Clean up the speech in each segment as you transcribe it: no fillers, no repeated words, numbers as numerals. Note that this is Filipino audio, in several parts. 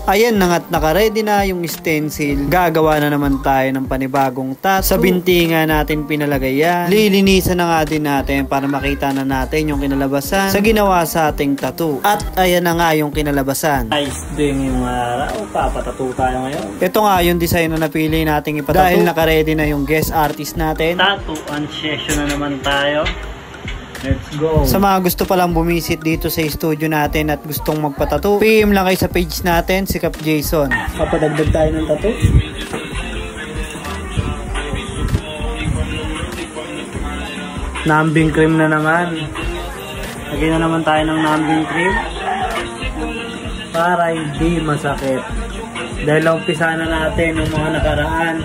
Ayan na nga't naka-ready na yung stencil. Gagawa na naman tayo ng panibagong tattoo. Sa binti nga natin pinalagay yan. Lilinisan na nga din natin para makita na natin yung kinalabasan sa ginawa sa ating tattoo. At ayan na nga yung kinalabasan. Nice din yung araw. Papatattoo tayo ngayon. Ito nga yung design na napili nating ipatattoo. Dahil naka-ready na yung guest artist natin. Tattoo session na naman tayo. Let's go! Sa mga gusto palang bumisit dito sa studio natin at gustong magpatattoo, PM lang kayo sa page natin, si Cap Jason. Papadagdag tayo ng tattoo. Numbing cream na naman. Lagyan na naman tayo ng numbing cream para hindi masakit. Dahil umpisa na natin yung mga nakaraan.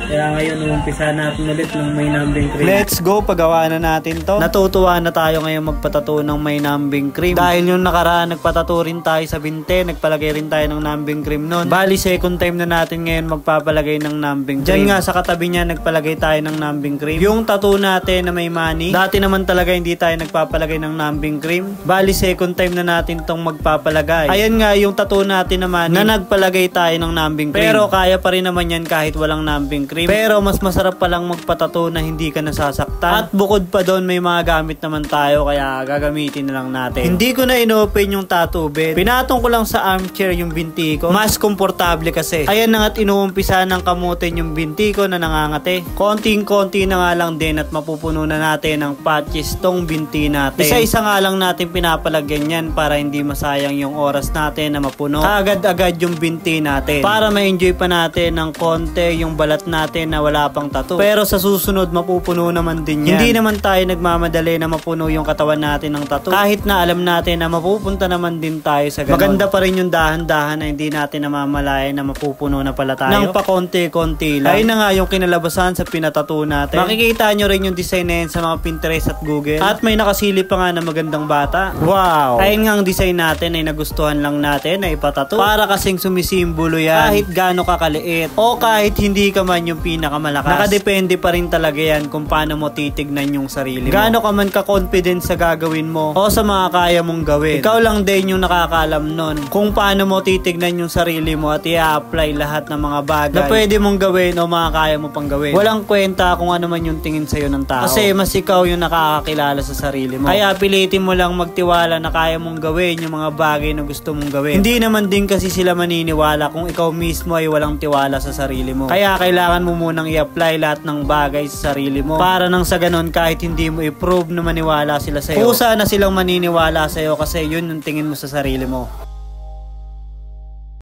Kaya ngayon, umpisa natin ulit ng may numbing cream. Let's go, pagawa na natin to. Natutuwa na tayo ngayon magpatattoo ng may numbing cream. Dahil yung nakaraan, nagpatattoo rin tayo sa binte. Nagpalagay rin tayo ng numbing cream nun. Bali, second time na natin ngayon magpapalagay ng numbing cream. Diyan nga sa katabi niya, nagpalagay tayo ng numbing cream. Yung tattoo natin na may money, dati naman talaga hindi tayo nagpapalagay ng numbing cream. Bali, second time na natin tong magpapalagay. Ayan nga yung tattoo natin naman na nagpalagay tayo ng numbing cream. Pero kaya pa rin naman yan kahit walang numbing cream. Pero mas masarap palang magpatattoo na hindi ka nasasaktan. At bukod pa doon, may mga gamit naman tayo kaya gagamitin na lang natin. Hindi ko na inopen yung tattoo bed. Pinatong ko lang sa armchair yung binti ko. Mas komportable kasi. Ayan na nga't inuumpisa ng kamutin yung binti ko na nangangate. Konting-konti na nga lang din at mapupuno na natin ng patches tong binti natin. Isa-isa nga lang natin pinapalagyan yan para hindi masayang yung oras natin na mapuno. Agad-agad yung binti natin. Para ma-enjoy pa natin ng konti yung balat natin na wala pang tattoo. Pero sa susunod mapupuno naman din yan. Hindi naman tayo nagmamadali na mapuno yung katawan natin ng tattoo. Kahit na alam natin na mapupunta naman din tayo sa ganun. Maganda pa rin yung dahan-dahan na hindi natin namamalayan na mapupuno na pala tayo. Nang pa konti-konti lang. Ayun na nga yung kinalabasan sa pinatattoo natin. Makikita nyo rin yung design na yan sa mga Pinterest at Google. At may nakasilip pa nga na magandang bata. Wow! Ayun nga ang design natin ay nagustuhan lang natin na ipatattoo. Para kasing sumisimbolo yan. Kahit gaano kakaliit o kahit hindi ka man yung pinakamalakas. Nakadepende pa rin talaga yan kung paano mo titignan yung sarili mo. Gaano ka man ka-confident sa gagawin mo o sa mga kaya mong gawin. Ikaw lang din yung nakakaalam nun kung paano mo titignan yung sarili mo at i-apply lahat ng mga bagay na pwede mong gawin o mga kaya mo pang gawin. Walang kwenta kung ano man yung tingin sa'yo ng tao. Kasi mas ikaw yung nakakakilala sa sarili mo. Kaya pilitin mo lang magtiwala na kaya mong gawin yung mga bagay na gusto mong gawin. Hindi naman din kasi sila maniniwala kung ikaw mismo ay walang tiwala sa sarili mo. Kaya kailangan mo munang i-apply lahat ng bagay sa sarili mo para nang sa ganun kahit hindi mo i-prove na maniwala sila sa'yo, kusa na silang maniniwala sa'yo kasi yun yung tingin mo sa sarili mo.